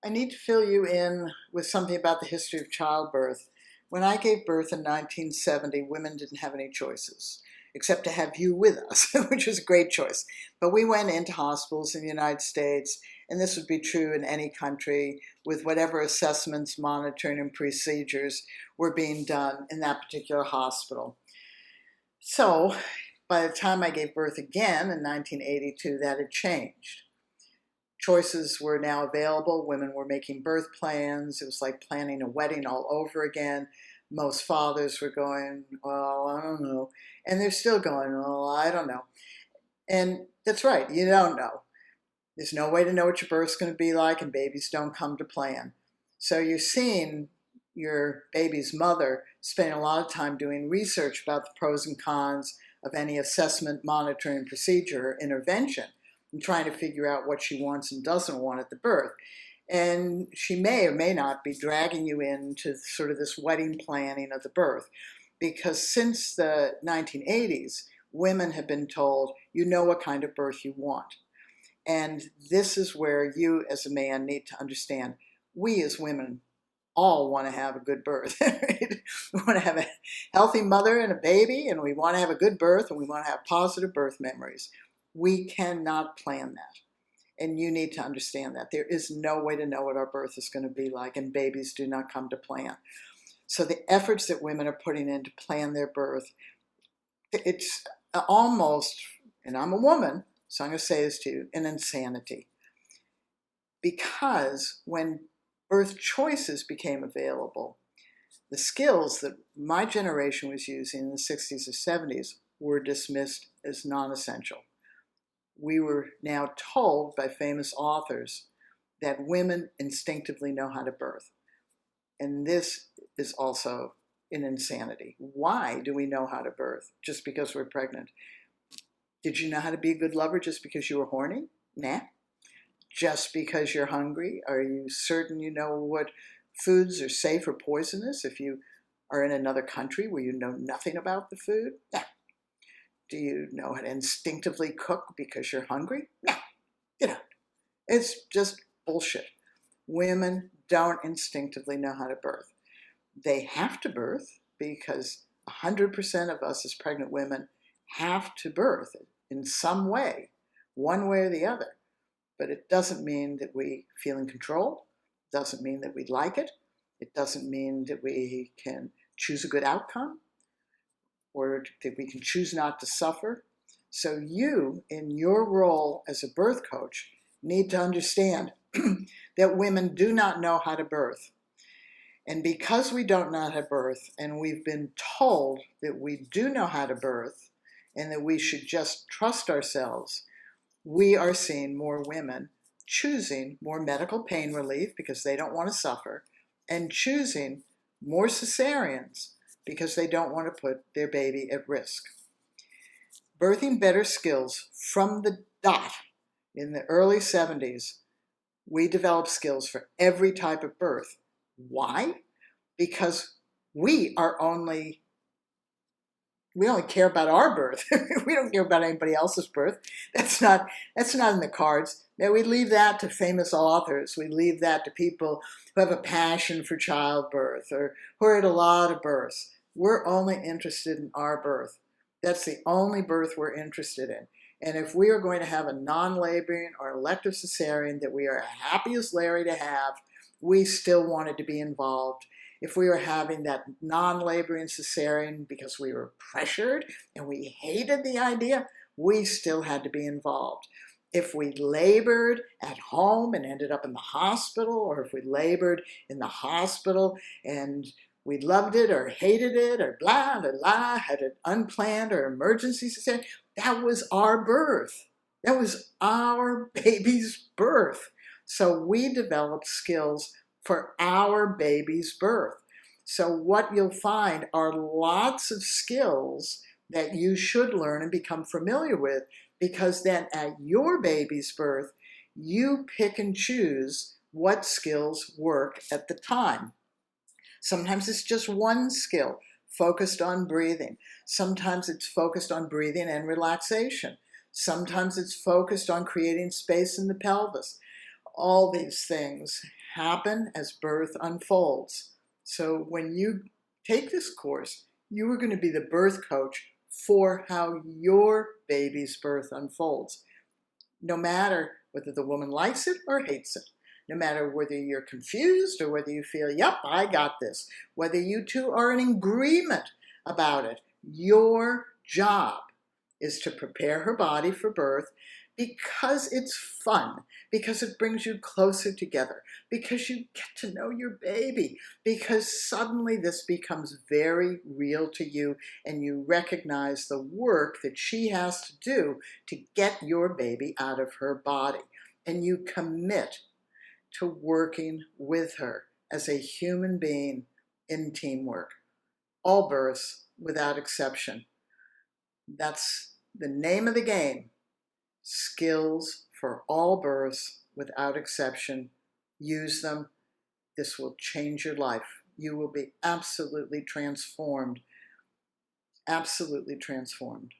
I need to fill you in with something about the history of childbirth. When I gave birth in 1970, women didn't have any choices except to have you with us, which was a great choice. But we went into hospitals in the United States, and this would be true in any country, with whatever assessments, monitoring, and procedures were being done in that particular hospital. So by the time I gave birth again in 1982, that had changed. Choices were now available. Women were making birth plans. It was like planning a wedding all over again. Most fathers were going, well, I don't know. And they're still going, well, I don't know. And that's right, you don't know. There's no way to know what your birth's going to be like, and babies don't come to plan. So you're seeing your baby's mother spending a lot of time doing research about the pros and cons of any assessment, monitoring, procedure, or intervention, and trying to figure out what she wants and doesn't want at the birth. And she may or may not be dragging you into sort of this wedding planning of the birth, because since the 1980s, women have been told, you know what kind of birth you want. And this is where you as a man need to understand, we as women all want to have a good birth. Right? We want to have a healthy mother and a baby, and we want to have a good birth, and we want to have positive birth memories. We cannot plan that. And you need to understand that. There is no way to know what our birth is going to be like, and babies do not come to plan. So the efforts that women are putting in to plan their birth, it's almost, and I'm a woman, so I'm going to say this to you, an insanity. Because when birth choices became available, the skills that my generation was using in the 60s or 70s were dismissed as non-essential. We were now told by famous authors that women instinctively know how to birth. And this is also an insanity. Why do we know how to birth just because we're pregnant? Did you know how to be a good lover just because you were horny? Nah. Just because you're hungry? Are you certain you know what foods are safe or poisonous if you are in another country where you know nothing about the food? Nah. Do you know how to instinctively cook because you're hungry? No, you don't. It's just bullshit. Women don't instinctively know how to birth. They have to birth because 100% of us as pregnant women have to birth in some way, one way or the other. But it doesn't mean that we feel in control. It doesn't mean that we like it. It doesn't mean that we can choose a good outcome, or that we can choose not to suffer. So you, in your role as a birth coach, need to understand that women do not know how to birth. And because we don't know how to birth, and we've been told that we do know how to birth, and that we should just trust ourselves, we are seeing more women choosing more medical pain relief because they don't want to suffer, and choosing more cesareans because they don't want to put their baby at risk. Birthing Better Skills from the dot in the early 70s, we developed skills for every type of birth. Why? Because we only care about our birth. We don't care about anybody else's birth. That's not in the cards. Now, we leave that to famous authors. We leave that to people who have a passion for childbirth or who are at a lot of births. We're only interested in our birth. That's the only birth we're interested in. And if we are going to have a non-laboring or elective cesarean that we are happy as Larry to have, we still wanted to be involved. If we were having that non-laboring cesarean because we were pressured and we hated the idea, we still had to be involved. If we labored at home and ended up in the hospital, or if we labored in the hospital and we loved it or hated it or blah, blah, blah, had an unplanned or emergency cesarean, that was our birth. That was our baby's birth. So we developed skills for our baby's birth. So what you'll find are lots of skills that you should learn and become familiar with, because then at your baby's birth, you pick and choose what skills work at the time. Sometimes it's just one skill focused on breathing. Sometimes it's focused on breathing and relaxation. Sometimes it's focused on creating space in the pelvis. All these things happen as birth unfolds. So when you take this course, you are going to be the birth coach for how your baby's birth unfolds, no matter whether the woman likes it or hates it, no matter whether you're confused or whether you feel, yep, I got this, whether you two are in agreement about it. Your job is to prepare her body for birth because it's fun, because it brings you closer together, because you get to know your baby, because suddenly this becomes very real to you and you recognize the work that she has to do to get your baby out of her body. And you commit to working with her as a human being in teamwork. All births, without exception. That's the name of the game. Skills for all births, without exception. Use them. This will change your life. You will be absolutely transformed. Absolutely transformed.